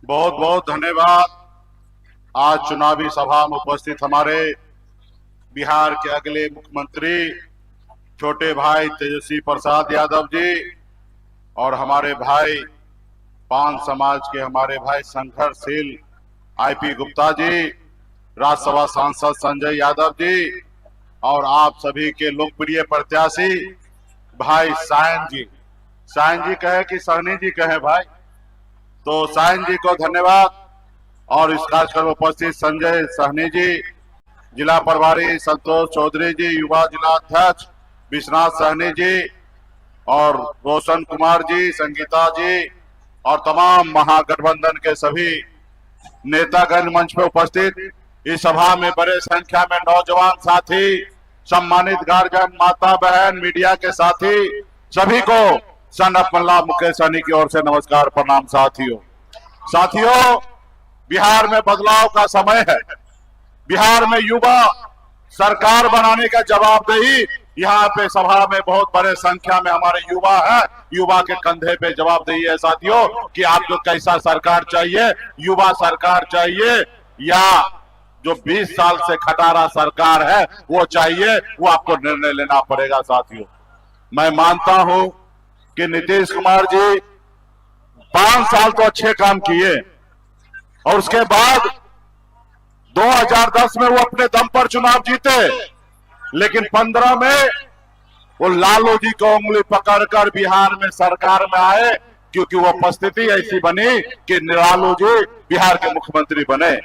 बहुत बहुत धन्यवाद। आज चुनावी सभा में उपस्थित हमारे बिहार के अगले मुख्यमंत्री छोटे भाई तेजस्वी प्रसाद यादव जी और हमारे भाई पान समाज के हमारे भाई संघर्षशील आईपी गुप्ता जी, राज्यसभा सांसद संजय यादव जी और आप सभी के लोकप्रिय प्रत्याशी भाई सायन जी कहे कि सहनी जी कहे भाई, तो सायन जी को धन्यवाद। और इस कार्यक्रम में उपस्थित संजय सहनी जी, जिला प्रभारी संतोष चौधरी जी, युवा जिला अध्यक्ष विश्वनाथ सहनी जी और रोशन कुमार जी, संगीता जी और तमाम महागठबंधन के सभी नेतागण मंच पे उपस्थित। इस सभा में बड़े संख्या में नौजवान साथी, सम्मानित गार्जियन, माता बहन, मीडिया के साथी, सभी को सन ऑफ मल्ला मुकेश सहनी की ओर से नमस्कार, प्रणाम। साथियों, बिहार में बदलाव का समय है। बिहार में युवा सरकार बनाने का जवाबदेही, यहाँ पे सभा में बहुत बड़े संख्या में हमारे युवा है, युवा के कंधे पे जवाबदेही है साथियों कि आपको कैसा सरकार चाहिए, युवा सरकार चाहिए या जो 20 साल से खटारा सरकार है वो चाहिए, वो आपको निर्णय लेना पड़ेगा साथियों। मैं मानता हूं कि नीतीश कुमार जी 5 साल तो अच्छे काम किए और उसके बाद 2010 में वो अपने दम पर चुनाव जीते, लेकिन 15 में वो लालू जी को उंगली पकड़कर बिहार में सरकार में आए, क्योंकि वो परिस्थिति ऐसी बनी कि लालू जी बिहार के मुख्यमंत्री बने।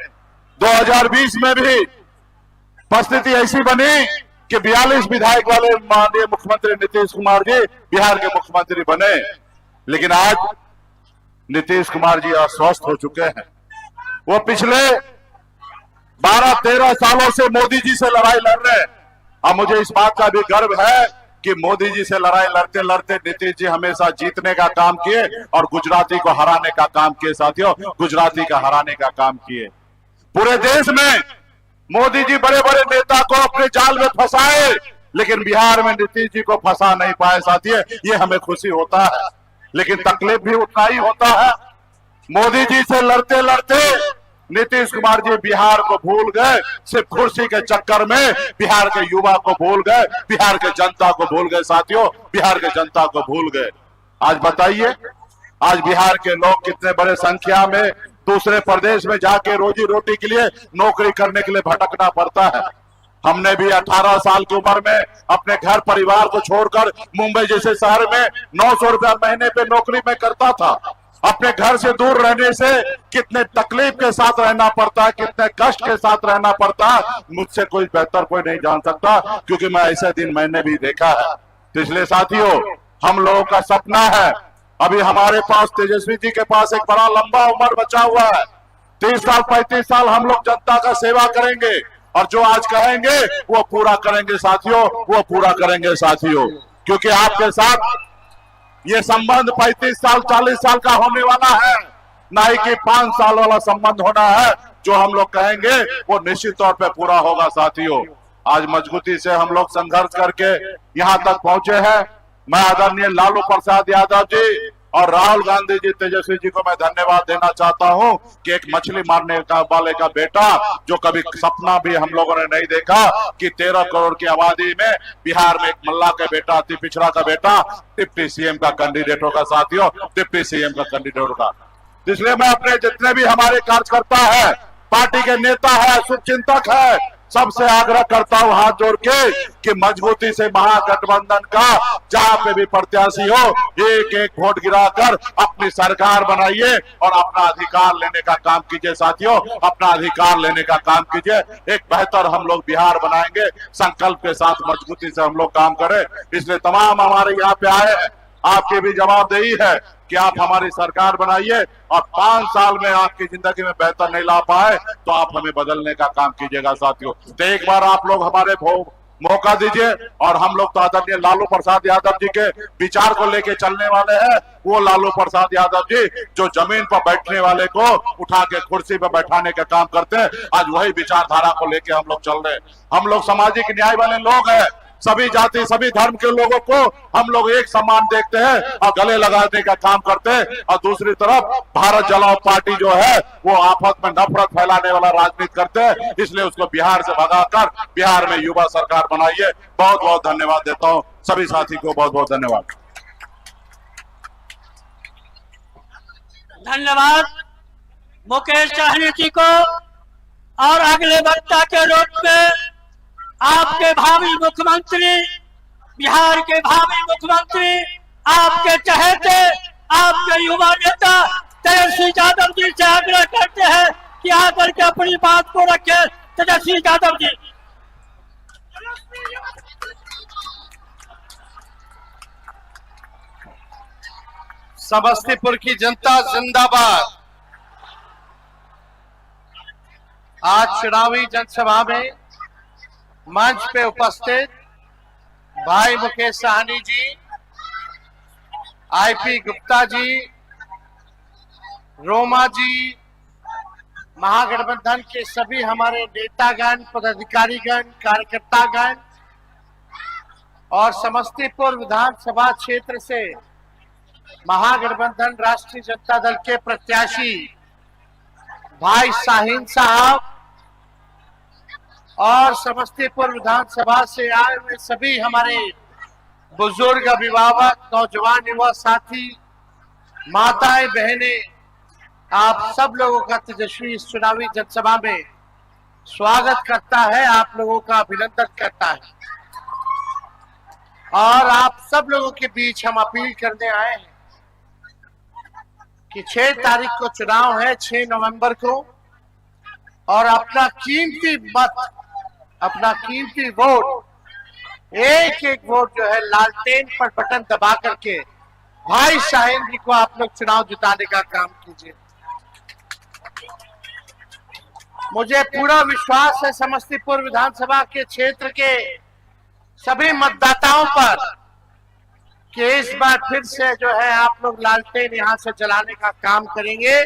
2020 में भी परिस्थिति ऐसी बनी कि 42 विधायक वाले माननीय मुख्यमंत्री नीतीश कुमार जी बिहार के मुख्यमंत्री बने, लेकिन आज नीतीश कुमार जी अस्वस्थ हो चुके हैं। वो पिछले 12-13 सालों से मोदी जी से लड़ाई लड़ रहे हैं। अब मुझे इस बात का भी गर्व है कि मोदी जी से लड़ाई लड़ते लड़ते नीतीश जी हमेशा जीतने का काम किए और गुजराती को हराने का काम किए साथियों, गुजराती का हराने का काम किए। पूरे देश में मोदी जी बड़े बड़े नेता को अपने जाल में फंसाए, लेकिन बिहार में नीतीश जी को फंसा नहीं पाए साथियों। ये हमें खुशी होता है, लेकिन तकलीफ भी उतना ही होता है। मोदी जी से लड़ते लड़ते नीतीश कुमार जी बिहार को भूल गए, सिर्फ कुर्सी के चक्कर में बिहार के युवा को भूल गए, बिहार के जनता को भूल गए साथियों, बिहार के जनता को भूल गए। आज बताइए, आज बिहार के लोग कितने बड़े संख्या में दूसरे प्रदेश में जाके रोजी रोटी के लिए, नौकरी करने के लिए भटकना पड़ता है। हमने भी 18 साल की उम्र में अपने घर परिवार को छोड़कर मुंबई जैसे शहर में 900 रुपया महीने पे नौकरी में करता था। अपने घर से दूर रहने से कितने तकलीफ के साथ रहना पड़ता है, कितने कष्ट के साथ रहना पड़ता है, मुझसे कोई बेहतर कोई नहीं जान सकता, क्योंकि मैं ऐसे दिन मैंने भी देखा है। तो इसलिए साथियों, हम लोगों का सपना है, अभी हमारे पास तेजस्वी जी के पास एक बड़ा लंबा उम्र बचा हुआ है। 30 साल 35 साल हम लोग जनता का सेवा करेंगे और जो आज कहेंगे वो पूरा करेंगे साथियों, वो पूरा करेंगे साथियों, क्योंकि आपके साथ ये संबंध 35 साल 40 साल का होने वाला है, ना ही कि 5 साल वाला संबंध होना है। जो हम लोग कहेंगे वो निश्चित तौर पे पूरा होगा साथियों। आज मजबूती से हम लोग संघर्ष करके यहाँ तक पहुंचे हैं। मैं आदरणीय लालू प्रसाद यादव जी और राहुल गांधी जी, तेजस्वी जी को मैं धन्यवाद देना चाहता हूं कि एक मछली मारने का वाले का बेटा, जो कभी सपना भी हम लोगों ने नहीं देखा कि 13 करोड़ की आबादी में बिहार में एक मल्ला का बेटा, अति पिछड़ा का बेटा डिप्टी सीएम का कैंडिडेट होगा साथियों, डिप्टी सीएम का कैंडिडेट होगा। इसलिए मैं अपने जितने भी हमारे कार्यकर्ता है, पार्टी के नेता है, शुभचिंतक है, सबसे आग्रह करता हूं हाथ जोड़ के कि मजबूती से महागठबंधन का जहां पे भी प्रत्याशी हो, एक एक वोट गिराकर अपनी सरकार बनाइए और अपना अधिकार लेने का काम कीजिए साथियों, अपना अधिकार लेने का काम कीजिए। एक बेहतर हम लोग बिहार बनाएंगे, संकल्प के साथ मजबूती से हम लोग काम करें। इसलिए तमाम हमारे यहाँ पे आए हैं, आपकी भी जवाबदेही है कि आप हमारी सरकार बनाइए और 5 साल में आपकी जिंदगी में बेहतर नहीं ला पाए तो आप हमें बदलने का काम कीजिएगा साथियों। तो एक बार आप लोग हमारे मौका दीजिए और हम लोग तो आदरणीय लालू प्रसाद यादव जी के विचार को लेके चलने वाले हैं। वो लालू प्रसाद यादव जी जो जमीन पर बैठने वाले को उठा के कुर्सी पर बैठाने का काम करते हैं, आज वही विचारधारा को लेके हम लोग चल रहे हैं। हम लोग सामाजिक न्याय वाले लोग हैं, सभी जाति सभी धर्म के लोगों को हम लोग एक समान देखते हैं और गले लगाने का काम करते हैं। और दूसरी तरफ भारत जलाओ पार्टी जो है वो आफत में नफरत फैलाने वाला राजनीति करते हैं, इसलिए उसको बिहार से भगाकर बिहार में युवा सरकार बनाइए। बहुत बहुत धन्यवाद देता हूं सभी साथी को, बहुत बहुत धन्यवाद। धन्यवाद मुकेश साहनी जी को। और अगले वक्ता के रूप में आपके भावी मुख्यमंत्री, बिहार के भावी मुख्यमंत्री, आपके चहेते, आपके युवा नेता तेजस्वी यादव जी से आग्रह करते हैं कि आकर के अपनी बात को रखें। तेजस्वी यादव जी। समस्तीपुर की जनता जिंदाबाद। आज चुनावी जनसभा में मंच पे उपस्थित भाई मुकेश साहनी जी, आईपी गुप्ता जी, रोमा जी, महागठबंधन के सभी हमारे नेतागण, पदाधिकारीगण, कार्यकर्तागण और समस्तीपुर विधानसभा क्षेत्र से महागठबंधन राष्ट्रीय जनता दल के प्रत्याशी भाई शाहीन साहब और समस्तीपुर विधानसभा से आए हुए सभी हमारे बुजुर्ग, अभिभावक, नौजवान, युवा साथी, माताएं, बहनें, आप सब लोगों का तेजस्वी इस चुनावी जनसभा में स्वागत करता है, आप लोगों का अभिनंदन करता है। और आप सब लोगों के बीच हम अपील करने आए हैं कि 6 तारीख को चुनाव है, 6 नवंबर को, और अपना कीमती मत, अपना कीमती वोट, एक एक वोट जो है लालटेन पर बटन दबा करके भाई शाहीन जी को आप लोग चुनाव जिताने का काम कीजिए। मुझे पूरा विश्वास है समस्तीपुर विधानसभा के क्षेत्र के सभी मतदाताओं पर कि इस बार फिर से जो है आप लोग लालटेन यहां से जलाने का काम करेंगे।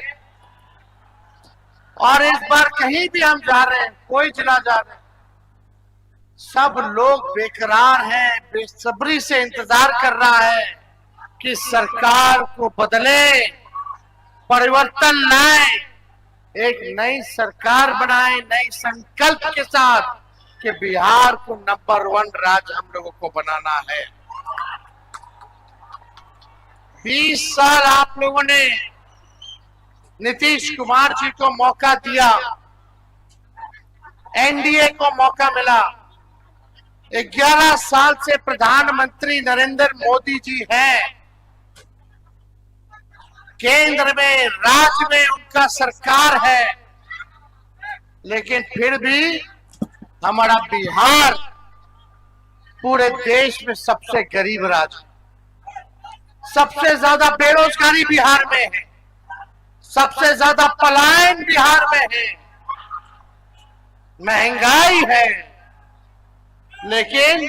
और इस बार कहीं भी हम जा रहे हैं, कोई जिला जा रहे हैं, सब लोग बेकरार हैं, बेसब्री से इंतजार कर रहा है कि सरकार को बदले, परिवर्तन लाए, एक नई सरकार बनाए, नई संकल्प के साथ कि बिहार को नंबर 1 राज्य हम लोगों को बनाना है। 20 साल आप लोगों ने नीतीश कुमार जी को मौका दिया, एनडीए को मौका मिला। 11 साल से प्रधानमंत्री नरेंद्र मोदी जी हैं, केंद्र में, राज्य में उनका सरकार है, लेकिन फिर भी हमारा बिहार पूरे देश में सबसे गरीब राज्य, सबसे ज्यादा बेरोजगारी बिहार में है, सबसे ज्यादा पलायन बिहार में है, महंगाई है। लेकिन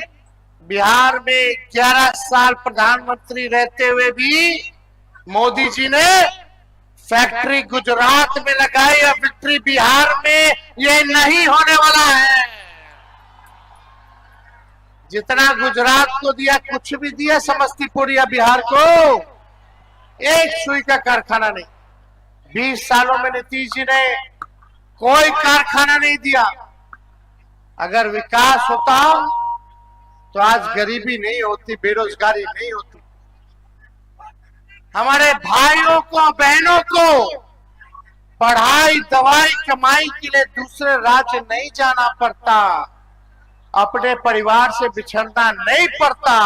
बिहार में 11 साल प्रधानमंत्री रहते हुए भी मोदी जी ने फैक्ट्री गुजरात में लगाई और फैक्ट्री बिहार में ये नहीं होने वाला है। जितना गुजरात को दिया कुछ भी दिया, समस्तीपुर या बिहार को एक सुई का कारखाना नहीं। 20 सालों में नीतीश जी ने कोई कारखाना नहीं दिया। अगर विकास होता तो आज गरीबी नहीं होती, बेरोजगारी नहीं होती, हमारे भाइयों को, बहनों को पढ़ाई, दवाई, कमाई के लिए दूसरे राज्य नहीं जाना पड़ता, अपने परिवार से बिछड़ना नहीं पड़ता।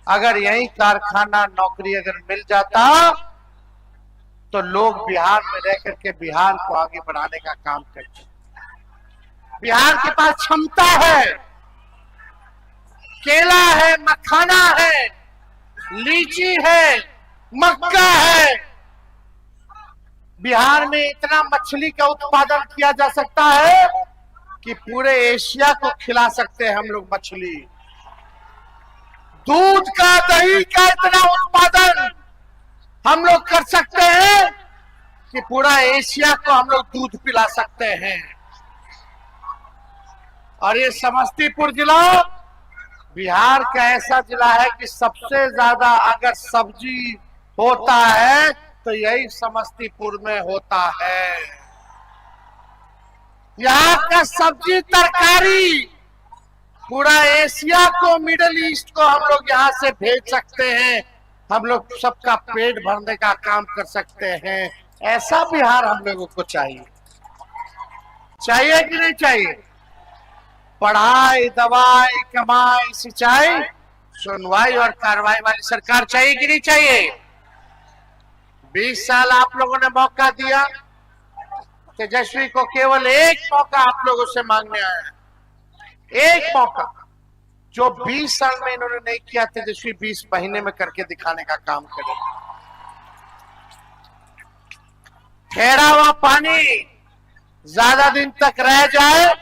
अगर यही कारखाना, नौकरी अगर मिल जाता तो लोग बिहार में रह करके बिहार को आगे बढ़ाने का काम करते। बिहार के पास क्षमता है, केला है, मखाना है, लीची है, मक्का है। बिहार में इतना मछली का उत्पादन किया जा सकता है कि पूरे एशिया को खिला सकते हैं हम लोग मछली। दूध का, दही का इतना उत्पादन हम लोग कर सकते हैं कि पूरा एशिया को हम लोग दूध पिला सकते हैं। और ये समस्तीपुर जिला बिहार का ऐसा जिला है कि सबसे ज्यादा अगर सब्जी होता है तो यही समस्तीपुर में होता है। यहाँ का सब्जी तरकारी पूरा एशिया को, मिडिल ईस्ट को हम लोग यहाँ से भेज सकते हैं। हम लोग सबका पेट भरने का काम कर सकते हैं। ऐसा बिहार हम लोगों को चाहिए। चाहिए कि नहीं चाहिए? पढ़ाई, दवाई, कमाई, सिंचाई, सुनवाई और कार्रवाई वाली सरकार चाहिए कि नहीं चाहिए? 20 साल आप लोगों ने मौका दिया। तेजस्वी को केवल एक मौका आप लोगों से मांगने आया, एक मौका, जो 20 साल में इन्होंने नहीं किया। तेजस्वी 20 महीने में करके दिखाने का काम करे। ठहरा हुआ पानी ज्यादा दिन तक रह जाए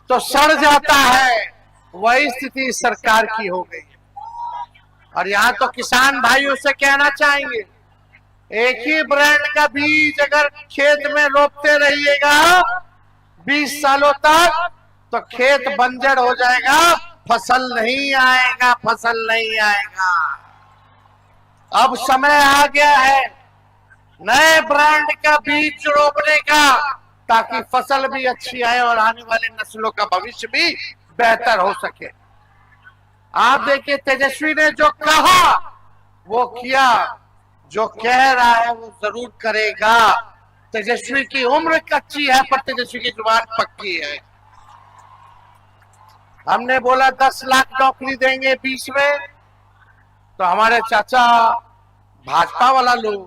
तो सड़ जाता है, वही स्थिति सरकार की हो गई है। और यहाँ तो किसान भाइयों से कहना चाहेंगे, एक ही ब्रांड का बीज अगर खेत में रोपते रहिएगा 20 सालों तक तो खेत बंजर हो जाएगा, फसल नहीं आएगा, फसल नहीं आएगा। अब समय आ गया है नए ब्रांड का बीज रोपने का, ताकि फसल भी अच्छी आए और आने वाले नस्लों का भविष्य भी बेहतर हो सके। आप देखिए, तेजस्वी ने जो कहा वो किया, जो कह रहा है वो जरूर करेगा। तेजस्वी की उम्र कच्ची है पर तेजस्वी की जुबान पक्की है। हमने बोला 10 लाख नौकरी देंगे 20 में, तो हमारे चाचा भाजपा वाला लोग,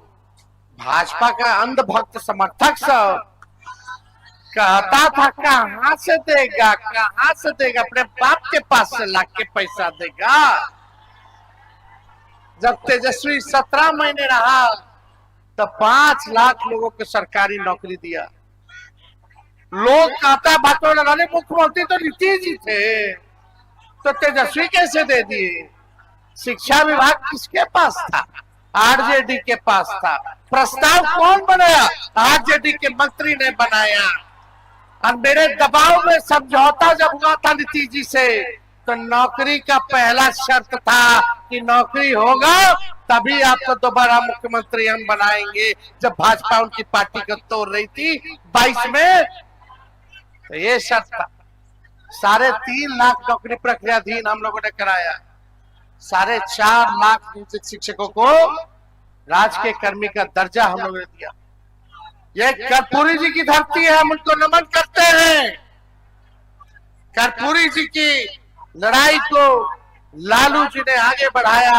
भाजपा का अंधभक्त समर्थक सब कहता था कहां से देगा, कहां से देगा, अपने बाप के पास से लाख के पैसा देगा। जब तेजस्वी 17 महीने रहा तो 5 लाख लोगों को सरकारी नौकरी दिया। लोग कहता बातों वाले मुख्यमंत्री तो नीतीश जी थे, तो तेजस्वी कैसे दे दिए? शिक्षा विभाग किसके पास था? आरजेडी के पास था। प्रस्ताव कौन बनाया? आरजेडी के मंत्री ने बनाया। और मेरे दबाव में समझौता जब हुआ था नीतीश जी से, तो नौकरी का पहला शर्त था कि नौकरी होगा तभी आपको दोबारा मुख्यमंत्री हम बनाएंगे। जब भाजपा उनकी पार्टी को तोड़ रही थी 22 में, तो ये शर्त था। 3.5 लाख नौकरी प्रक्रियाधीन हम लोगों ने कराया। 4.5 लाख नियोजित शिक्षकों को राजकीय कर्मी का दर्जा हम लोगों ने दिया। ये कर्पूरी जी की धरती है, हम उनको नमन करते हैं। कर्पूरी जी की लड़ाई को लालू जी ने आगे बढ़ाया।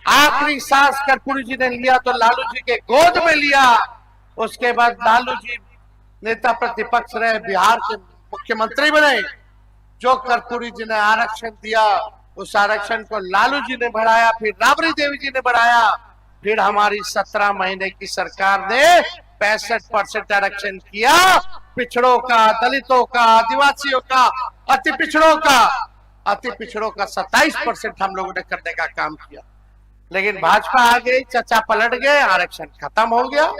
आखिरी सांस कर्पूरी जी ने लिया तो लालू जी के गोद में लिया। उसके बाद लालू जी नेता प्रतिपक्ष रहे, बिहार के मुख्यमंत्री बने। जो कर्पूरी जी ने आरक्षण दिया, उस आरक्षण को लालू जी ने बढ़ाया, फिर राबड़ी देवी जी ने बढ़ाया, फिर हमारी 17 महीने की सरकार ने 65% आरक्षण किया। पिछड़ों का, दलितों का, आदिवासियों का, अति पिछड़ों का 27% हम लोगों ने करने का काम किया। लेकिन भाजपा आ गई, चचा पलट गए, आरक्षण खत्म हो गया।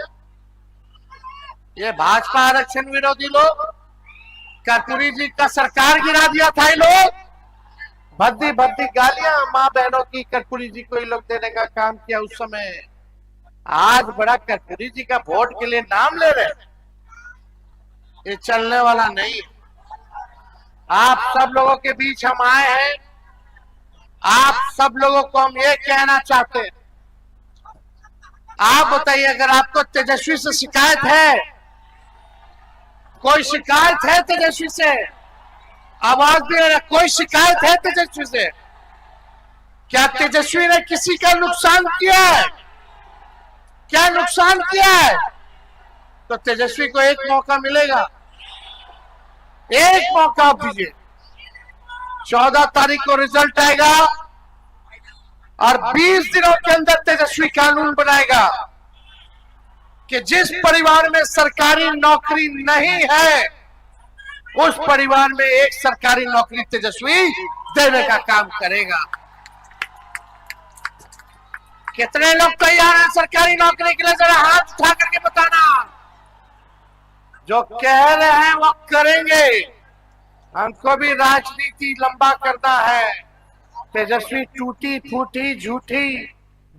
ये भाजपा आरक्षण विरोधी लोग, कर्पूरी जी का सरकार गिरा दिया था। ये लोग भद्दी भद्दी गालियां माँ बहनों की कर्पूरी जी को ये लोग देने का काम किया उस समय। आज बड़ा कर्पूरी जी का वोट के लिए नाम ले रहे, ये चलने वाला नहीं। आप सब लोगों के बीच हम आए हैं। आप सब लोगों को हम ये कहना चाहते हैं, आप बताइए, अगर आपको तेजस्वी से शिकायत है, कोई शिकायत है तेजस्वी से? आवाज दे रहा, कोई शिकायत है तेजस्वी से? क्या तेजस्वी ने किसी का नुकसान किया है? क्या नुकसान किया है? तो तेजस्वी को एक मौका मिलेगा, एक मौका दीजिए। 14 तारीख को रिजल्ट आएगा और 20 दिनों के अंदर तेजस्वी कानून बनाएगा कि जिस परिवार में सरकारी नौकरी नहीं है, उस परिवार में एक सरकारी नौकरी तेजस्वी देने का काम करेगा। कितने लोग तैयार हैं सरकारी नौकरी के लिए? जरा हाथ उठा करके बताना। जो कह रहे हैं वो करेंगे। हमको भी राजनीति लंबा करना है, तेजस्वी टूटी फूटी झूठी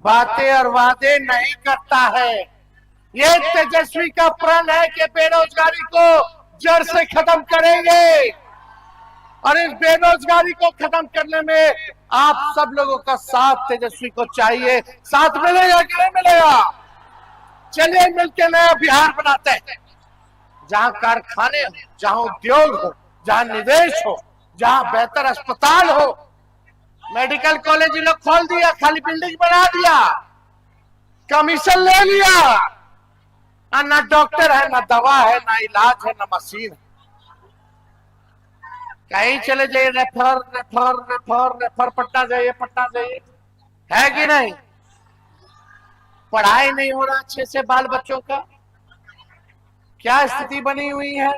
बातें और वादे नहीं करता है। ये तेजस्वी का प्रण है कि बेरोजगारी को जड़ से खत्म करेंगे, और इस बेरोजगारी को खत्म करने में आप सब लोगों का साथ तेजस्वी को चाहिए। साथ मिलेगा कि नहीं मिलेगा? चलिए मिलकर नया बिहार बनाते हैं, जहां कारखाने हो, जहां उद्योग हो, जहां निवेश हो, जहां बेहतर अस्पताल हो। मेडिकल कॉलेज लोग खोल दिया, खाली बिल्डिंग बना दिया, कमीशन ले लिया, और ना डॉक्टर है, ना दवा है, ना इलाज है, ना मशीन है। कहीं चले जाइए, refer refer refer refer, Patna जाइए पटना जाइए, है कि नहीं? पढ़ाई नहीं हो रहा अच्छे से बाल बच्चों का, क्या स्थिति बनी हुई है।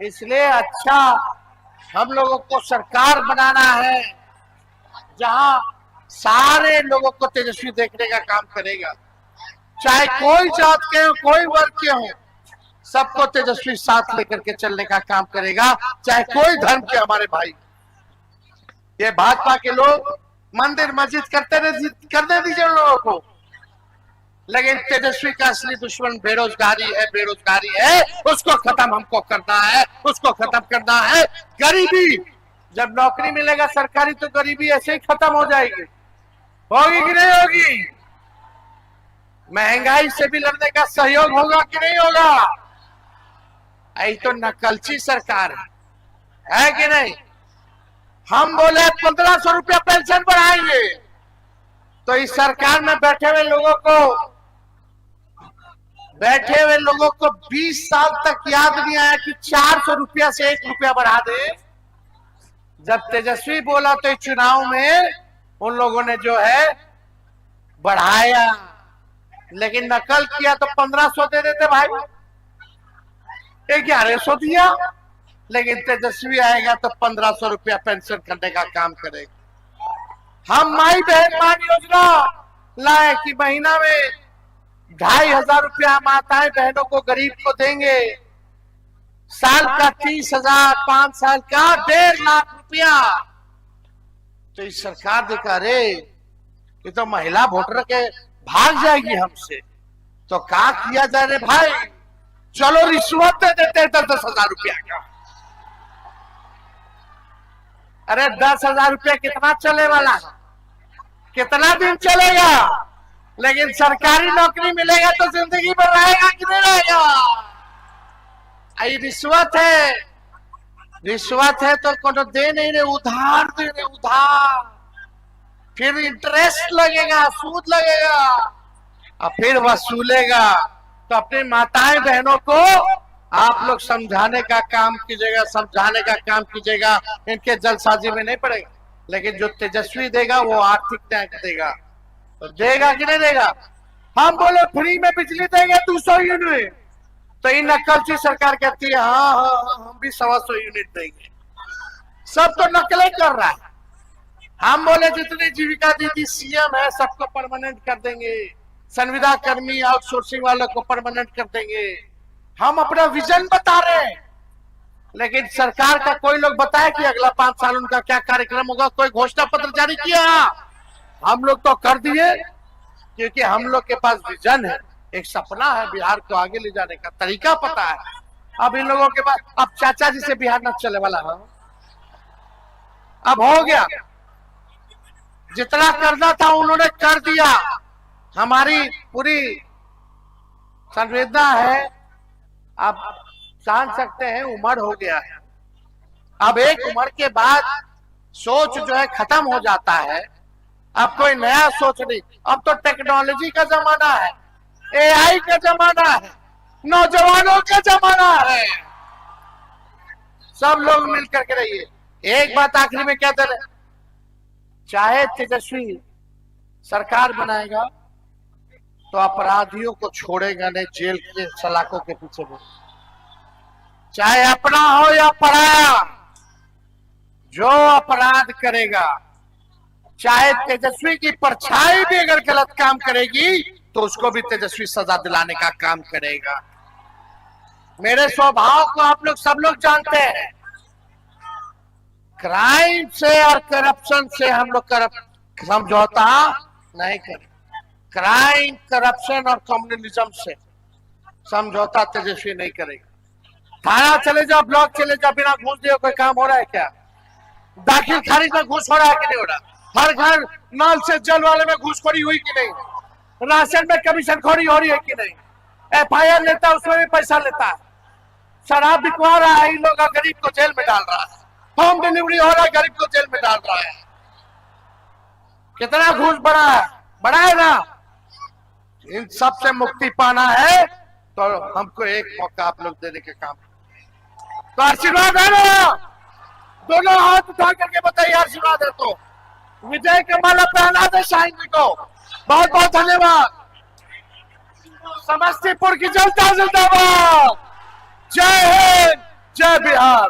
इसलिए अच्छा हम लोगों को सरकार बनाना है जहां सारे लोगों को तेजस्वी देखने का काम करेगा, चाहे कोई जात के हो, कोई वर्ग के हो, सबको तेजस्वी साथ लेकर के चलने का काम करेगा, चाहे कोई धर्म के हमारे भाई। ये भाजपा के लोग मंदिर मस्जिद करने दीजिए उन लोगों को, लेकिन तेजस्वी का असली दुश्मन बेरोजगारी है, बेरोजगारी है, उसको खत्म हमको करना है, उसको खत्म करना है। गरीबी, जब नौकरी मिलेगा सरकारी तो गरीबी ऐसे ही खत्म हो जाएगी, होगी कि नहीं होगी? महंगाई से भी लड़ने का सहयोग होगा कि नहीं होगा? यही तो नकलची सरकार है कि नहीं? हम बोले 1500 रुपया पेंशन बढ़ाएंगे, तो इस सरकार में बैठे हुए लोगों को 20 साल तक याद नहीं आया कि 400 रुपया से 1 रुपया बढ़ा दे। जब तेजस्वी बोला तो चुनाव में उन लोगों ने जो है बढ़ाया, लेकिन नकल किया तो 1500 दे देते भाई, 1100 दिया, लेकिन तेजस्वी आएगा तो 1500 रुपया पेंशन करने का काम करेगा। हम माई बहन मान योजना लाए कि महीना में 2500 रुपया माताएं बहनों को गरीब को देंगे, साल का 30,000, 5 साल का 1.5 लाख रुपया। तो इस सरकार देखा रे ये तो महिला वोटर के भाग जाएगी हमसे, तो क्या किया जाए रे भाई? चलो रिश्वत दे देते हैं 10,000 रुपया का। अरे 10,000 रुपया कितना चले वाला है, कितना दिन चलेगा? लेकिन सरकारी नौकरी मिलेगा तो जिंदगी भर रहेगा कि नहीं रहेगा? आई रिश्वत है, रिश्वत है तो कोनो दे नहीं रहे, उधार दे रहे, उधार, फिर इंटरेस्ट लगेगा, सूद लगेगा, और फिर वसूलेगा। तो अपने माताएं बहनों को आप लोग समझाने का काम कीजिएगा, समझाने का काम कीजिएगा, इनके जल्दसाजी में नहीं पड़ेगा। लेकिन जो तेजस्वी देगा वो आर्थिक न्याय देगा, तो देगा कि नहीं देगा? हम बोले फ्री में बिजली देंगे 200 यूनिट, तो इन नकलची सरकार कहती है हाँ हम भी 125 यूनिट देंगे। सब तो नकलें कर रहा है। हम बोले जितनी जीविका दीदी सीएम है सबको परमानेंट कर देंगे, संविदा कर्मी आउटसोर्सिंग वालों को परमानेंट कर देंगे। हम अपना विजन बता रहे हैं, लेकिन सरकार का कोई लोग बताए कि अगला 5 साल उनका क्या कार्यक्रम होगा? कोई घोषणा पत्र जारी किया? हम लोग तो कर दिए, क्योंकि हम लोग के पास विजन है, एक सपना है, बिहार को आगे ले जाने का तरीका पता है। अब इन लोगों के पास, अब चाचा जी से बिहार न चले वाला है, अब हो गया, जितना करना था उन्होंने कर दिया। हमारी पूरी संवेदना है, आप जान सकते हैं उम्र हो गया है, अब एक उम्र के बाद सोच जो है खत्म हो जाता है, अब कोई नया सोच नहीं। अब तो टेक्नोलॉजी का जमाना है, एआई का जमाना है, नौजवानों का जमाना है, सब लोग मिलकर के रहिए। एक बात आखिरी में कहते रहे, चाहे तेजस्वी सरकार बनाएगा तो अपराधियों को छोड़ेगा नहीं, जेल के सलाखों के पीछे भी, चाहे अपना हो या पराया, जो अपराध करेगा, चाहे तेजस्वी की परछाई भी अगर गलत काम करेगी तो उसको भी तेजस्वी सजा दिलाने का काम करेगा। मेरे स्वभाव को आप लोग सब लोग जानते हैं, क्राइम से और करप्शन से हम लोग समझौता नहीं करें। क्राइम, करप्शन और कम्युनलिज्म से समझौता तेजस्वी नहीं करेगा। थाना चले जाओ, ब्लॉक चले जाओ, बिना घूस दिए कोई काम हो रहा है क्या? दाखिल खारिज में घूस हो रहा है कि नहीं हो रहा? हर घर नल से जल वाले में घूसखोरी हुई कि नहीं? राशन में कमीशन खोरी हो रही है कि नहीं? FIR लेता है, उसमें भी पैसा लेता है। शराब बिकवा रहा है इन लोग, गरीब को जेल में डाल रहा है। होम डिलीवरी हो रहा है, गरीब को जेल में डाल रहा है। कितना घूस बढ़ा है? बढ़ा है ना? इन सब से मुक्ति पाना है तो हमको एक मौका आप लोग देने के काम, तो आशीर्वाद है ना? दोनों हाथ उठा करके बताइए आशीर्वाद है तो। विजय के माला पहना दे शाहीन जी को। बहुत बहुत धन्यवाद। समस्तीपुर की जनता जिंदाबाद। जय हिंद, जय बिहार।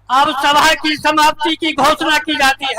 अब सभा की समाप्ति की घोषणा की जाती है।